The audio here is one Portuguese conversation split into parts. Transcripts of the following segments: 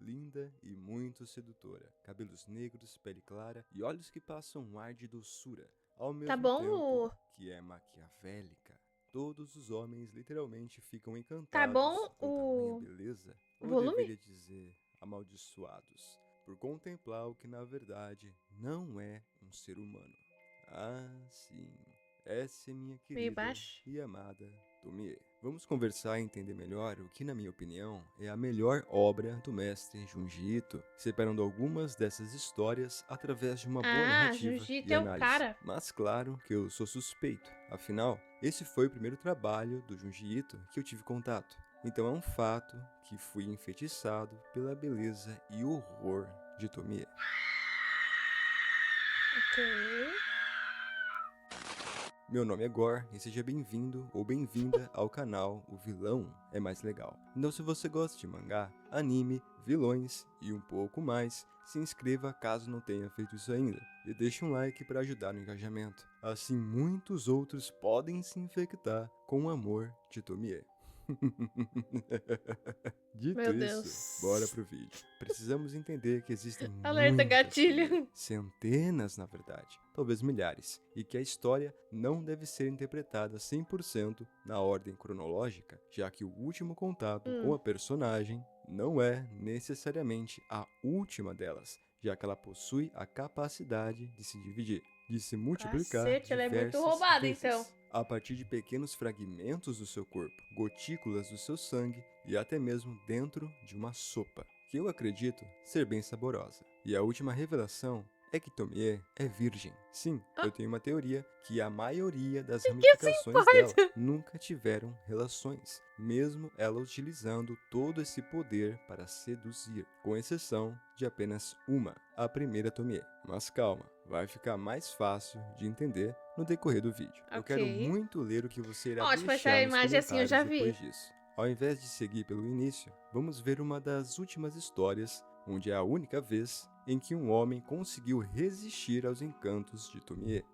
linda e muito sedutora, cabelos negros, pele clara e olhos que passam um ar de doçura, ao Tá mesmo bom, tempo que é maquiavélica. Todos os homens literalmente ficam tá encantados bom com tamanha o beleza, ou volume? deveria dizer, amaldiçoados, por contemplar o que na verdade não é um ser humano. Ah, sim, essa é minha Meio querida baixo? e amada Tomie. Vamos conversar e entender melhor o que, na minha opinião, é a melhor obra do mestre Junji Ito, separando algumas dessas histórias através de uma boa Ah, narrativa Jiu-Jitsu e é o análise. cara. Mas claro que eu sou suspeito, afinal, esse foi o primeiro trabalho do Junji Ito que eu tive contato. Então é um fato que fui enfeitiçado pela beleza e horror de Tomie. Ok. Meu nome é Gor e seja bem-vindo ou bem-vinda ao canal O Vilão é Mais Legal. Então se você gosta de mangá, anime, vilões e um pouco mais, se inscreva caso não tenha feito isso ainda e deixe um like para ajudar no engajamento. Assim muitos outros podem se infectar com o amor de Tomie. Dito Meu isso, bora Deus. pro vídeo. Precisamos entender que existem Alerta muitas Tomie, gatilho. centenas na verdade, talvez milhares, e que a história não deve ser interpretada 100% na ordem cronológica, já que o último contato com Hum. a personagem não é necessariamente a última delas, já que ela possui a capacidade de se dividir, de se multiplicar Cacete, ela é muito diversas roubada, então. vezes, a partir de pequenos fragmentos do seu corpo, gotículas do seu sangue e até mesmo dentro de uma sopa, que eu acredito ser bem saborosa. E a última revelação é que Tomie é virgem. Sim, eu Ah, tenho uma teoria que a maioria das de que se ramificações dela importa? nunca tiveram relações, mesmo ela utilizando todo esse poder para seduzir, com exceção de apenas uma, a primeira Tomie. Mas calma, vai ficar mais fácil de entender no decorrer do vídeo. Eu quero Ok. muito ler o que você irá Ó, tipo, deixar essa nos imagem assim eu comentários já depois vi. disso. Ao invés de seguir pelo início, vamos ver uma das últimas histórias, onde é a única vez em que um homem conseguiu resistir aos encantos de Tomie.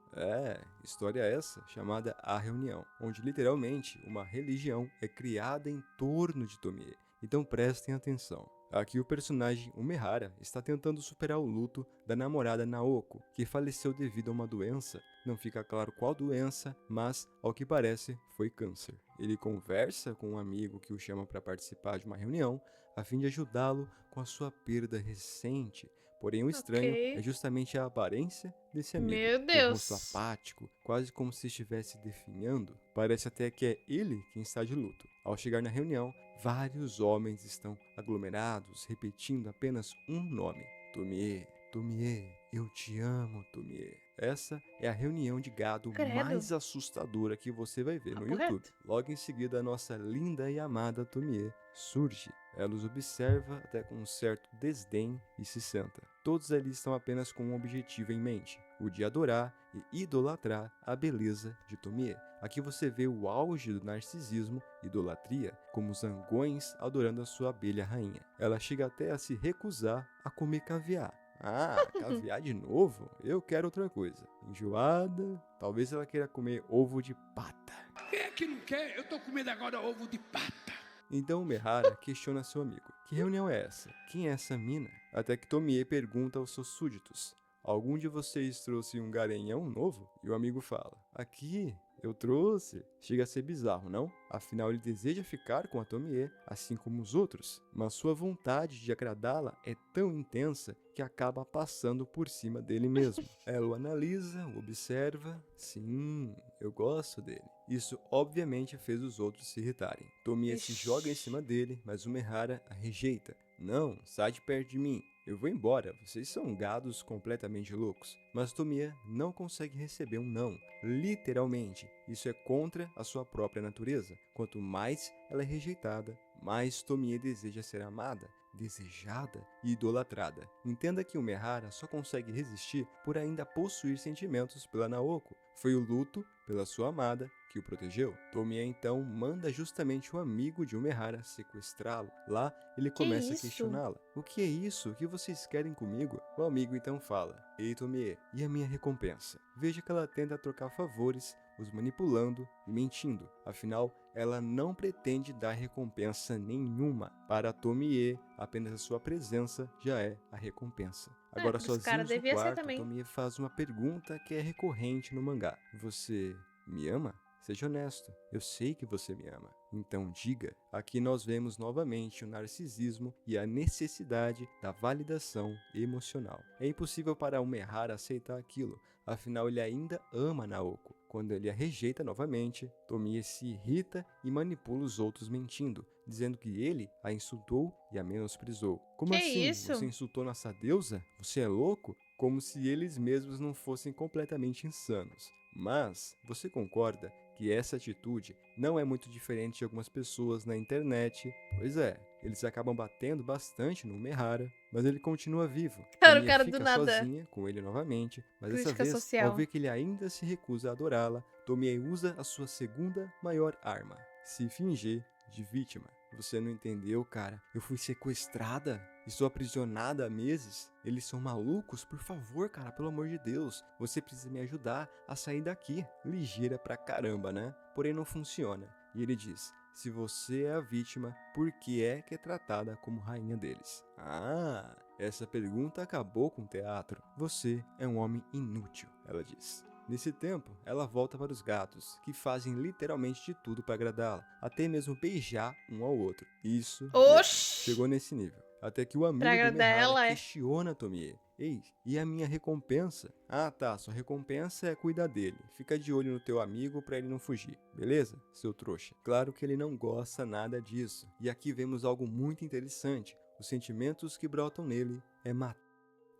História essa chamada A Reunião, onde literalmente uma religião é criada em torno de Tomie. Então prestem atenção. Aqui o personagem Umehara está tentando superar o luto da namorada Naoko, que faleceu devido a uma doença. Não fica claro qual doença, mas, ao que parece, foi câncer. Ele conversa com um amigo que o chama para participar de uma reunião, a fim de ajudá-lo com a sua perda recente. Porém, o estranho é Ok. justamente a aparência desse amigo, Meu com o rosto Deus. apático, quase como se estivesse definhando. Parece até que é ele quem está de luto. Ao chegar na reunião, vários homens estão aglomerados, repetindo apenas um nome: Tomie, Tomie, eu te amo, Tomie. Essa é a reunião de gado Credo. mais assustadora que você vai ver no Papo YouTube. reto. Logo em seguida, a nossa linda e amada Tomie surge. Ela os observa até com um certo desdém e se senta. Todos ali estão apenas com um objetivo em mente: o de adorar e idolatrar a beleza de Tomie. Aqui você vê o auge do narcisismo e idolatria, como os zangões adorando a sua abelha rainha. Ela chega até a se recusar a comer caviar. Ah, caviar de novo? Eu quero outra coisa. Enjoada? Talvez ela queira comer ovo de pata. Quem é que não quer? Eu tô comendo agora ovo de pata. Então Mehara questiona seu amigo: que reunião é essa? Quem é essa mina? Até que Tomie pergunta aos seus súditos: algum de vocês trouxe um garanhão novo? E o amigo fala: aqui, eu trouxe. Chega a ser bizarro, não? Afinal, ele deseja ficar com a Tomie, assim como os outros, mas sua vontade de agradá-la é tão intensa que acaba passando por cima dele mesmo. Ela o analisa, o observa. Sim, eu gosto dele. Isso obviamente fez os outros se irritarem. Tomie se joga em Ixi. cima dele, mas o Mehara a rejeita. Não, sai de perto de mim. Eu vou embora, vocês são gados completamente loucos. Mas Tomie não consegue receber um não. Literalmente, isso é contra a sua própria natureza. Quanto mais ela é rejeitada, mais Tomie deseja ser amada, desejada e idolatrada. Entenda que o Mehara só consegue resistir por ainda possuir sentimentos pela Naoko. Foi o luto pela sua amada que o protegeu. Tomie então manda justamente o amigo de Umehara sequestrá-lo. Lá, ele Que começa a isso? questioná-la. O que é isso? O que vocês querem comigo? O amigo então fala: ei, Tomie, e a minha recompensa? Veja que ela tenta trocar favores, os manipulando e mentindo. Afinal, ela não pretende dar recompensa nenhuma. Para Tomie, apenas a sua presença já é a recompensa. Agora, por esse cara sozinhos no devia ser quarto, também. Tomie faz uma pergunta que é recorrente no mangá. Você me ama? Seja honesto, eu sei que você me ama. Então diga. Aqui nós vemos novamente o narcisismo e a necessidade da validação emocional. É impossível para Umehara aceitar aquilo, afinal ele ainda ama Naoko. Quando ele a rejeita novamente, Tomie se irrita e manipula os outros mentindo, dizendo que ele a insultou e a menosprezou. Como Que assim? isso? Você insultou nossa deusa? Você é louco? Como se eles mesmos não fossem completamente insanos. Mas você concorda que essa atitude não é muito diferente de algumas pessoas na internet? Pois é, eles acabam batendo bastante no Umehara, mas ele continua vivo. Cara, o Tomie cara do fica nada. sozinha com ele novamente, mas dessa Crítica vez, ao social. ver que ele ainda se recusa a adorá-la, Tomie usa a sua segunda maior arma, se fingir de vítima. Você não entendeu, cara? Eu fui sequestrada? Estou aprisionada há meses? Eles são malucos? Por favor, cara, pelo amor de Deus. Você precisa me ajudar a sair daqui. Ligeira pra caramba, né? Porém não funciona. E ele diz, se você é a vítima, por que é tratada como rainha deles? Ah, essa pergunta acabou com o teatro. Você é um homem inútil, ela diz. Nesse tempo, ela volta para os gatos, que fazem literalmente de tudo para agradá-la, até mesmo beijar um ao outro. Isso mesmo, Oxi! chegou nesse nível. Até que o Pra amigo do agradar Umehara ela, é. questiona Tomie. Ei, e a minha recompensa? Ah tá, sua recompensa é cuidar dele. Fica de olho no teu amigo pra ele não fugir, beleza, seu trouxa? Claro que ele não gosta nada disso. E aqui vemos algo muito interessante. Os sentimentos que brotam nele é matar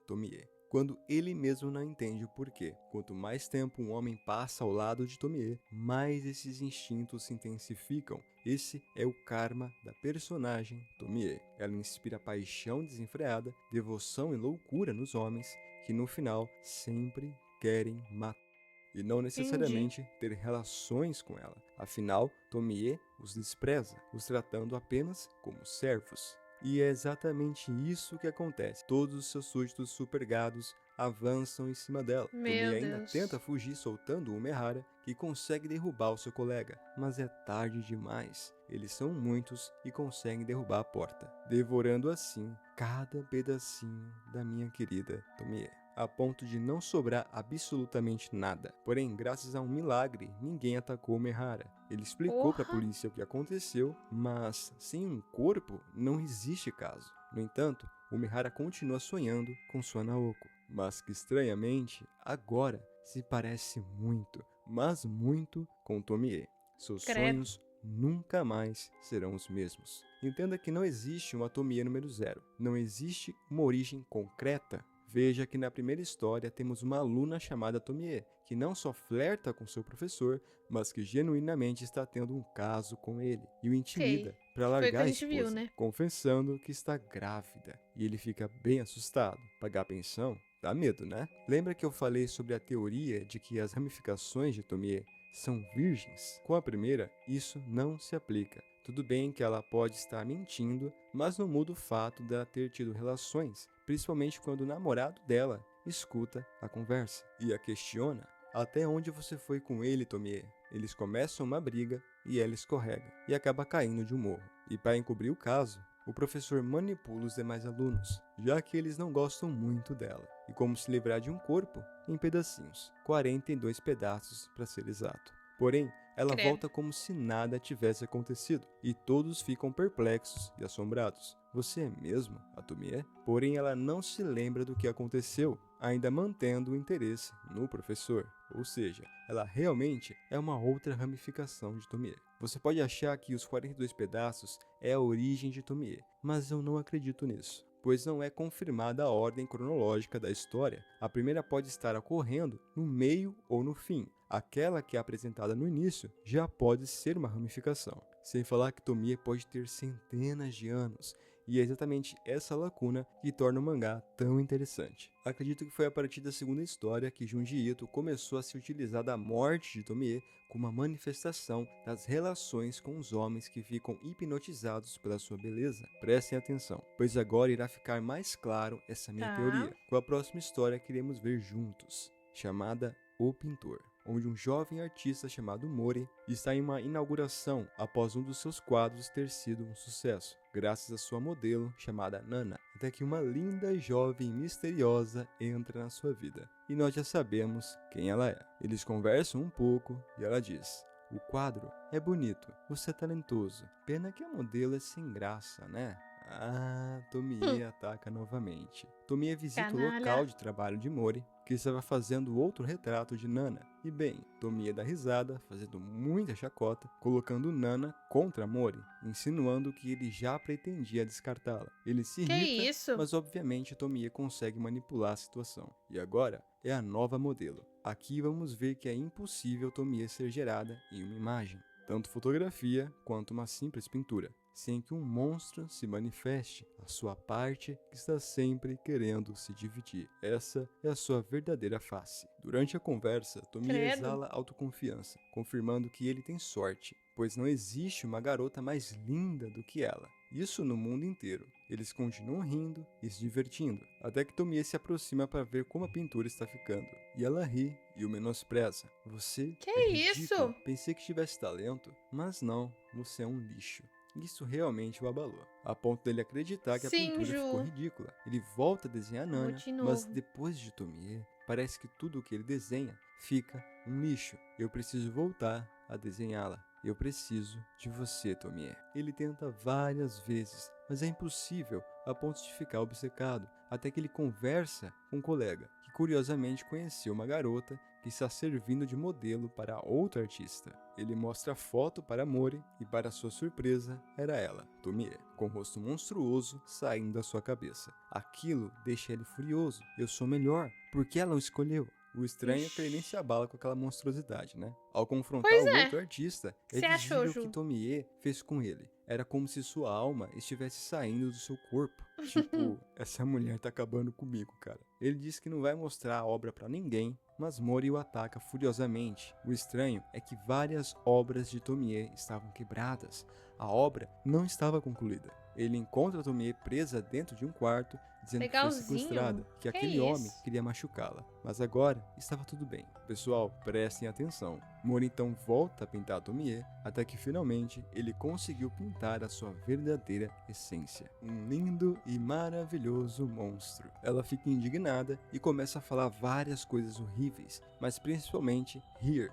Tomie, quando ele mesmo não entende o porquê. Quanto mais tempo um homem passa ao lado de Tomie, mais esses instintos se intensificam. Esse é o karma da personagem Tomie. Ela inspira paixão desenfreada, devoção e loucura nos homens, que no final sempre querem matar. E não necessariamente ter relações com ela. Afinal, Tomie os despreza, os tratando apenas como servos. E é exatamente isso que acontece. Todos os seus súditos supergados avançam em cima dela. Meu Tomie ainda Deus. tenta fugir soltando o Umehara, que consegue derrubar o seu colega, mas é tarde demais. Eles são muitos e conseguem derrubar a porta, devorando assim cada pedacinho da minha querida Tomie, a ponto de não sobrar absolutamente nada. Porém, graças a um milagre, ninguém atacou o Umehara. Ele explicou para a Porra. polícia o que aconteceu, mas sem um corpo não existe caso. No entanto, o Umehara continua sonhando com sua Naoko, mas que estranhamente, agora se parece muito, mas muito com Tomie. Seus Credo. sonhos nunca mais serão os mesmos. Entenda que não existe uma Tomie número 0. Não existe uma origem concreta. Veja que na primeira história temos uma aluna chamada Tomie, que não só flerta com seu professor, mas que genuinamente está tendo um caso com ele e o intimida para Foi o que largar a a gente viu, esposa, né? confessando que está grávida. E ele fica bem assustado. Pagar pensão? Dá medo, né? Lembra que eu falei sobre a teoria de que as ramificações de Tomie são virgens? Com a primeira, isso não se aplica. Tudo bem que ela pode estar mentindo, mas não muda o fato dela ter tido relações, principalmente quando o namorado dela escuta a conversa e a questiona. Até onde você foi com ele, Tomie? Eles começam uma briga e ela escorrega e acaba caindo de um morro. E para encobrir o caso, o professor manipula os demais alunos, já que eles não gostam muito dela. E como se livrar de um corpo em pedacinhos, 42 pedaços para ser exato. Porém, ela Credo. volta como se nada tivesse acontecido, e todos ficam perplexos e assombrados. Você é mesmo a Tomie? Porém, ela não se lembra do que aconteceu, ainda mantendo o interesse no professor. Ou seja, ela realmente é uma outra ramificação de Tomie. Você pode achar que os 42 pedaços é a origem de Tomie, mas eu não acredito nisso, pois não é confirmada a ordem cronológica da história. A primeira pode estar ocorrendo no meio ou no fim. Aquela que é apresentada no início já pode ser uma ramificação. Sem falar que Tomie pode ter centenas de anos, e é exatamente essa lacuna que torna o mangá tão interessante. Acredito que foi a partir da segunda história que Junji Ito começou a se utilizar da morte de Tomie como uma manifestação das relações com os homens que ficam hipnotizados pela sua beleza. Prestem atenção, pois agora irá ficar mais claro essa minha Tá. teoria, com a próxima história que iremos ver juntos, chamada O Pintor, onde um jovem artista chamado Mori está em uma inauguração após um dos seus quadros ter sido um sucesso, graças à sua modelo chamada Nana, até que uma linda jovem misteriosa entra na sua vida. E nós já sabemos quem ela é. Eles conversam um pouco e ela diz: "O quadro é bonito, você é talentoso, pena que a modelo é sem graça, né?" Tomie ataca novamente. Tomie visita o Canalha. local de trabalho de Mori, que estava fazendo outro retrato de Nana. E bem, Tomie dá risada, fazendo muita chacota, colocando Nana contra Mori, insinuando que ele já pretendia descartá-la. Ele se Que irrita, isso? mas obviamente Tomie consegue manipular a situação. E agora é a nova modelo. Aqui vamos ver que é impossível Tomie ser gerada em uma imagem, tanto fotografia quanto uma simples pintura, sem que um monstro se manifeste, a sua parte que está sempre querendo se dividir. Essa é a sua verdadeira face. Durante a conversa, Tomie Credo. exala autoconfiança, confirmando que ele tem sorte, pois não existe uma garota mais linda do que ela. Isso no mundo inteiro. Eles continuam rindo e se divertindo, até que Tomie se aproxima para ver como a pintura está ficando. E ela ri e o menospreza. "Você Que é isso? ridículo. Pensei que tivesse talento, mas não, você é um lixo." Isso realmente o abalou, a ponto dele acreditar que a Sim, pintura Ju. ficou ridícula. Ele volta a desenhar Nana, de mas novo. depois de Tomie, parece que tudo o que ele desenha fica um lixo. "Eu preciso voltar a desenhá-la. Eu preciso de você, Tomie." Ele tenta várias vezes, mas é impossível, a ponto de ficar obcecado, até que ele conversa com um colega, que curiosamente conheceu uma garota que está servindo de modelo para outro artista. Ele mostra a foto para Mori e, para sua surpresa, era ela, Tomie, com o rosto monstruoso saindo da sua cabeça. Aquilo deixa ele furioso. "Eu sou melhor. Por que ela o escolheu?" O estranho é que ele nem se abala com aquela monstruosidade, né? Ao confrontar Pois o é. outro artista, Que é você achou, visível o que Ju? Tomie fez com ele. Era como se sua alma estivesse saindo do seu corpo. Tipo, essa mulher tá acabando comigo, cara. Ele diz que não vai mostrar a obra pra ninguém, mas Mori o ataca furiosamente. O estranho é que várias obras de Tomie estavam quebradas. A obra não estava concluída. Ele encontra Tomie presa dentro de um quarto, dizendo que foi Legalzinho. sequestrada, que Que aquele homem isso? queria machucá-la. Mas agora estava tudo bem. Pessoal, prestem atenção. Mori então volta a pintar Tomie, até que finalmente ele conseguiu pintar a sua verdadeira essência. Um lindo e maravilhoso monstro. Ela fica indignada e começa a falar várias coisas horríveis, mas principalmente rir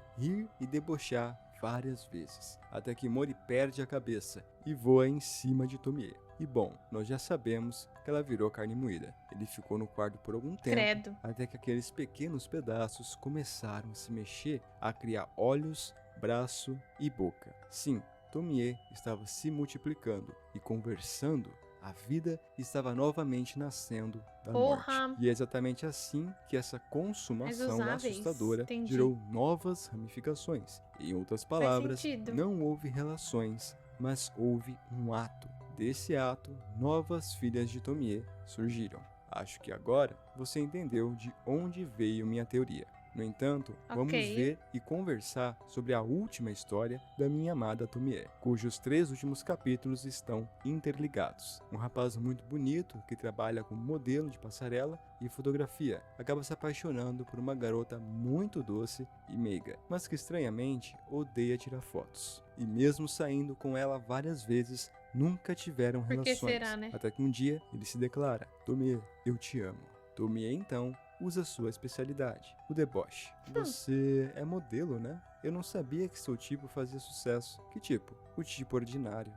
e debochar várias vezes, até que Mori perde a cabeça e voa em cima de Tomie. E bom, nós já sabemos que ela virou carne moída. Ele ficou no quarto por algum tempo, Credo. até que aqueles pequenos pedaços começaram a se mexer, a criar olhos, braço e boca. Sim, Tomie estava se multiplicando e conversando. A vida estava novamente nascendo da Porra. morte. E é exatamente assim que essa consumação usáveis, assustadora entendi. gerou novas ramificações. Em outras palavras, sentido. não houve relações, mas houve um ato. Desse ato, novas filhas de Tomie surgiram. Acho que agora você entendeu de onde veio minha teoria. No entanto, vamos Ok. ver e conversar sobre a última história da minha amada Tomie, cujos 3 últimos capítulos estão interligados. Um rapaz muito bonito que trabalha como modelo de passarela e fotografia acaba se apaixonando por uma garota muito doce e meiga, mas que estranhamente odeia tirar fotos. E mesmo saindo com ela várias vezes, nunca tiveram Por que relações. será, né? Até que um dia ele se declara: "Tomie, eu te amo." Tomie então usa sua especialidade, o deboche. "Você é modelo, né? Eu não sabia que seu tipo fazia sucesso." "Que tipo?" "O tipo ordinário."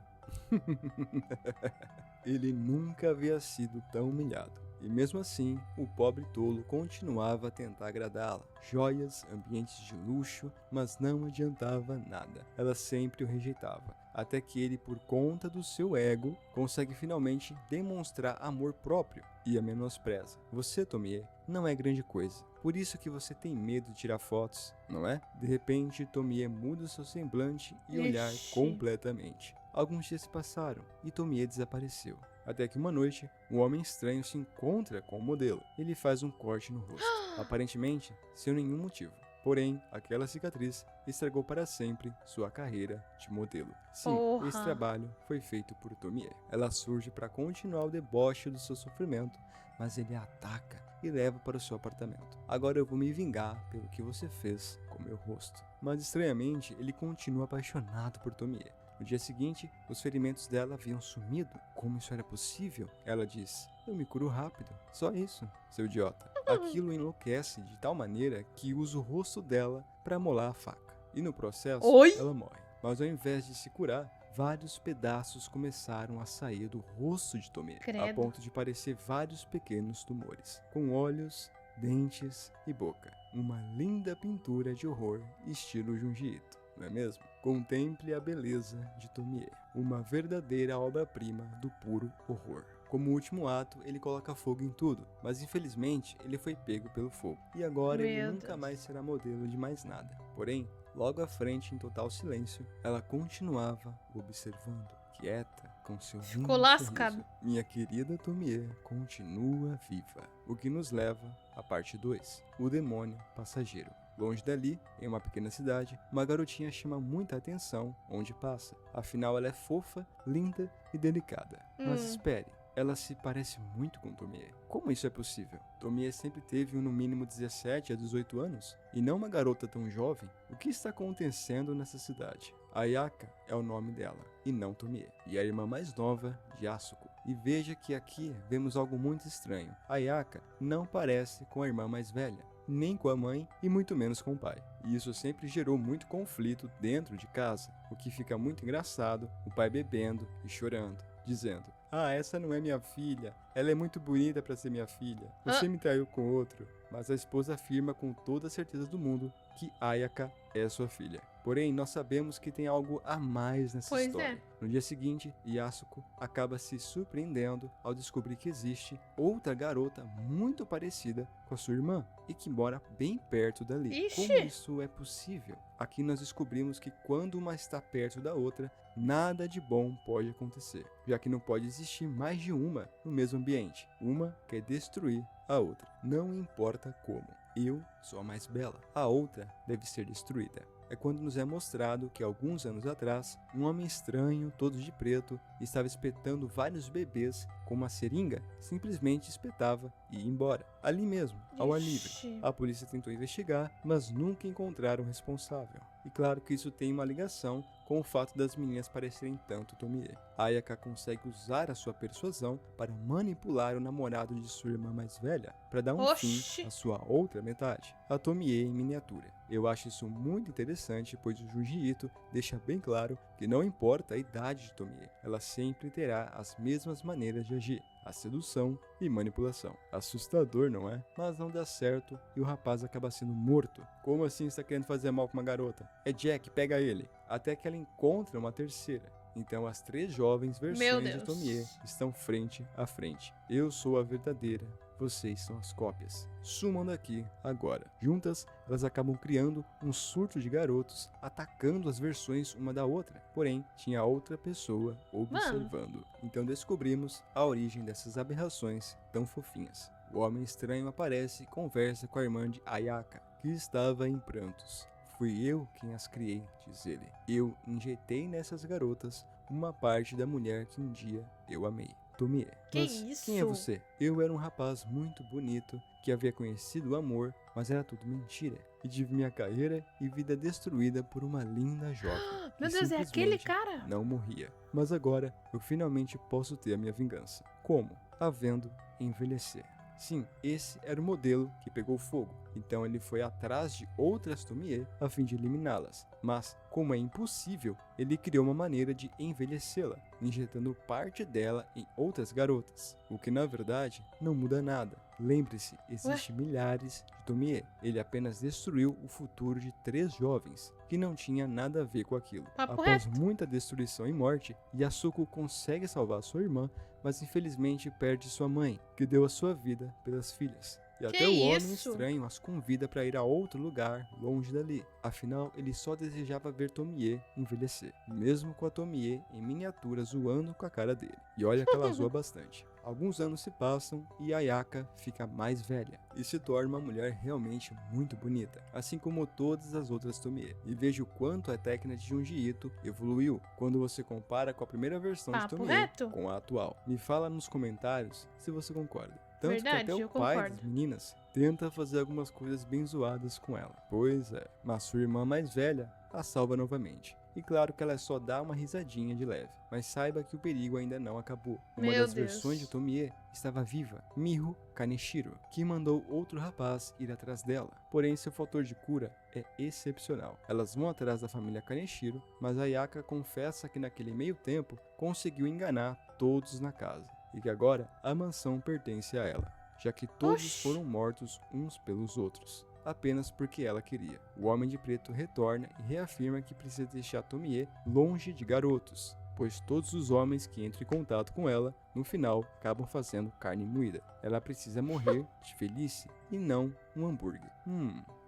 Ele nunca havia sido tão humilhado. E mesmo assim, o pobre tolo continuava a tentar agradá-la. Joias, ambientes de luxo, mas não adiantava nada. Ela sempre o rejeitava. Até que ele, por conta do seu ego, consegue finalmente demonstrar amor próprio e a menospreza. "Você, Tomie, não é grande coisa. Por isso que você tem medo de tirar fotos, não é?" De repente, Tomie muda seu semblante e olhar Ixi. completamente. Alguns dias se passaram e Tomie desapareceu. Até que uma noite, um homem estranho se encontra com o modelo. Ele faz um corte no rosto, aparentemente sem nenhum motivo. Porém, aquela cicatriz estragou para sempre sua carreira de modelo. Sim, Porra. esse trabalho foi feito por Tomie. Ela surge para continuar o deboche do seu sofrimento, mas ele a ataca e leva para o seu apartamento. "Agora eu vou me vingar pelo que você fez com meu rosto. Mas estranhamente, ele continua apaixonado por Tomie. No dia seguinte, os ferimentos dela haviam sumido. Como isso era possível? Ela diz: eu me curo rápido. Só isso, seu idiota. Aquilo enlouquece de tal maneira que usa o rosto dela para amolar a faca. E no processo, Oi? ela morre. Mas ao invés de se curar, vários pedaços começaram a sair do rosto de Tomie, a Credo. ponto de parecer vários pequenos tumores, com olhos, dentes e boca. Uma linda pintura de horror estilo Junji Ito, não é mesmo? Contemple a beleza de Tomie, uma verdadeira obra-prima do puro horror. Como último ato, ele coloca fogo em tudo, mas infelizmente ele foi pego pelo fogo. E agora ele Meu nunca Deus. mais será modelo de mais nada. Porém, logo à frente, em total silêncio, ela continuava observando, quieta, com seu Ficou lindo lascado. sorriso. Minha querida Tomie continua viva. O que nos leva à parte 2, o demônio passageiro. Longe dali, em uma pequena cidade, uma garotinha chama muita atenção onde passa. Afinal, ela é fofa, linda e delicada. Mas espere, ela se parece muito com Tomie. Como isso é possível? Tomie sempre teve no mínimo 17 a 18 anos, e não uma garota tão jovem. O que está acontecendo nessa cidade? Ayaka é o nome dela, e não Tomie, e é a irmã mais nova de Asuko. E veja que aqui vemos algo muito estranho. Ayaka não parece com a irmã mais velha, nem com a mãe e muito menos com o pai. E isso sempre gerou muito conflito dentro de casa, o que fica muito engraçado, o pai bebendo e chorando, dizendo: ah, essa não é minha filha, ela é muito bonita para ser minha filha, você me traiu com outro. Mas a esposa afirma com toda a certeza do mundo que Ayaka é sua filha. Porém, nós sabemos que tem algo a mais nessa Pois história. é. No dia seguinte, Yasuko acaba se surpreendendo ao descobrir que existe outra garota muito parecida com a sua irmã e que mora bem perto dali. Ixi! Como isso é possível? Aqui nós descobrimos que quando uma está perto da outra, nada de bom pode acontecer, já que não pode existir mais de uma no mesmo ambiente. Uma quer destruir a outra, não importa como. Eu sou a mais bela, a outra deve ser destruída. É quando nos é mostrado que alguns anos atrás, um homem estranho, todo de preto, estava espetando vários bebês com uma seringa, simplesmente espetava e ia embora, ali mesmo, ao ar livre. Ixi. A polícia tentou investigar, mas nunca encontraram o responsável. E claro que isso tem uma ligação com o fato das meninas parecerem tanto Tomie. Ayaka consegue usar a sua persuasão para manipular o namorado de sua irmã mais velha para dar um Oxi. fim à sua outra metade, a Tomie em miniatura. Eu acho isso muito interessante, pois o Junji Ito deixa bem claro que não importa a idade de Tomie, ela sempre terá as mesmas maneiras de agir, a sedução e manipulação. Assustador, não é? Mas não dá certo e o rapaz acaba sendo morto. Como assim está querendo fazer mal com uma garota? É Jack, pega ele. Até que ela encontra uma terceira. Então as três jovens Meu versões de Deus. Tomie estão frente a frente. Eu sou a verdadeira, vocês são as cópias. Sumam daqui agora. Juntas, elas acabam criando um surto de garotos atacando as versões uma da outra. Porém, tinha outra pessoa observando. Então descobrimos a origem dessas aberrações tão fofinhas. O homem estranho aparece e conversa com a irmã de Ayaka, que estava em prantos. Fui eu quem as criei, diz ele. Eu injetei nessas garotas uma parte da mulher que um dia eu amei. Tomie. Que Mas isso? quem é você? Eu era um rapaz muito bonito que havia conhecido o amor, mas era tudo mentira. E tive minha carreira e vida destruída por uma linda jovem. que Meu Deus, é aquele simplesmente cara? não morria. Mas agora eu finalmente posso ter a minha vingança. Como? Havendo envelhecer. Sim, esse era o modelo que pegou fogo. Então ele foi atrás de outras Tomie a fim de eliminá-las. Mas, como é impossível, ele criou uma maneira de envelhecê-la, injetando parte dela em outras garotas. O que na verdade não muda nada. Lembre-se, existem milhares de Tomie. Ele apenas destruiu o futuro de 3 jovens, que não tinha nada a ver com aquilo. Papo Após reto. muita destruição e morte, Yasuko consegue salvar sua irmã, mas infelizmente perde sua mãe, que deu a sua vida pelas filhas. E até o homem isso? estranho as convida para ir a outro lugar, longe dali. Afinal, ele só desejava ver Tomie envelhecer, mesmo com a Tomie em miniatura zoando com a cara dele. E olha que ela zoa bastante. Alguns anos se passam e Ayaka fica mais velha e se torna uma mulher realmente muito bonita, assim como todas as outras Tomie. E veja o quanto a técnica de Junji Ito evoluiu quando você compara com a primeira versão de Papo Tomie reto. com a atual. Me fala nos comentários se você concorda. Tanto Verdade, que até o eu pai concordo. das meninas tenta fazer algumas coisas bem zoadas com ela. Pois é, mas sua irmã mais velha a salva novamente. E claro que ela só dá uma risadinha de leve, mas saiba que o perigo ainda não acabou. Uma Meu das versões de Deus. Tomie estava viva, Miho Kaneshiro, que mandou outro rapaz ir atrás dela. Porém, seu fator de cura é excepcional. Elas vão atrás da família Kaneshiro, mas Ayaka confessa que naquele meio tempo conseguiu enganar todos na casa, e que agora a mansão pertence a ela, já que todos Oxi. foram mortos uns pelos outros, apenas porque ela queria. O Homem de Preto retorna e reafirma que precisa deixar Tomie longe de garotos, pois todos os homens que entram em contato com ela, no final, acabam fazendo carne moída. Ela precisa morrer de velhice e não um hambúrguer.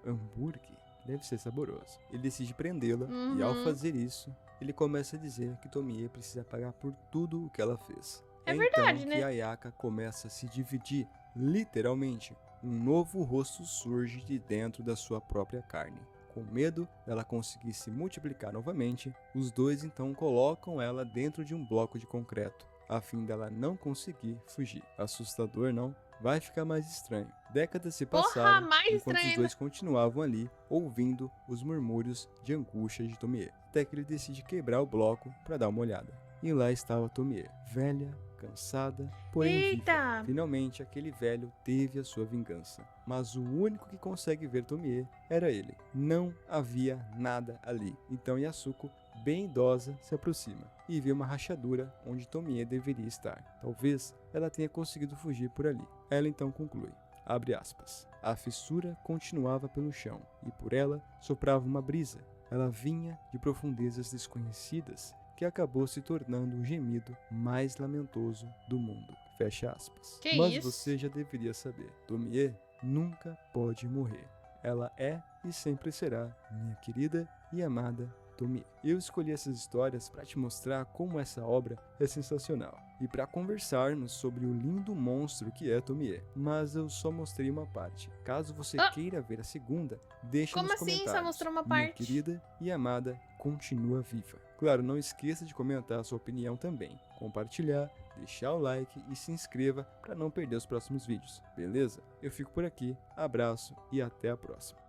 Hambúrguer? Deve ser saboroso. Ele decide prendê-la e ao fazer isso, ele começa a dizer que Tomie precisa pagar por tudo o que ela fez. É então verdade, que né? Ayaka começa a se dividir, literalmente. Um novo rosto surge de dentro da sua própria carne. Com medo dela conseguir se multiplicar novamente, os dois então colocam ela dentro de um bloco de concreto, a fim dela não conseguir fugir. Assustador, não? Vai ficar mais estranho. Décadas se Porra, passaram mais enquanto estranho os dois continuavam ali, ouvindo os murmúrios de angústia de Tomie, até que ele decide quebrar o bloco para dar uma olhada. E lá estava Tomie, velha, cansada, porém Eita! viva. Finalmente, aquele velho teve a sua vingança. Mas o único que consegue ver Tomie era ele. Não havia nada ali. Então Yasuko, bem idosa, se aproxima e vê uma rachadura onde Tomie deveria estar. Talvez ela tenha conseguido fugir por ali. Ela então conclui, abre aspas, a fissura continuava pelo chão e por ela soprava uma brisa. Ela vinha de profundezas desconhecidas, que acabou se tornando o gemido mais lamentoso do mundo. Fecha aspas. Que Mas isso? você já deveria saber. Tomie nunca pode morrer. Ela é e sempre será minha querida e amada Tomie. Eu escolhi essas histórias para te mostrar como essa obra é sensacional e para conversarmos sobre o lindo monstro que é Tomie. Mas eu só mostrei uma parte. Caso você queira ver a segunda, deixa Como nos assim? comentários. Só mostrou uma Minha parte? querida e amada continua viva. Claro, não esqueça de comentar a sua opinião também, compartilhar, deixar o like e se inscreva para não perder os próximos vídeos, beleza? Eu fico por aqui, abraço e até a próxima.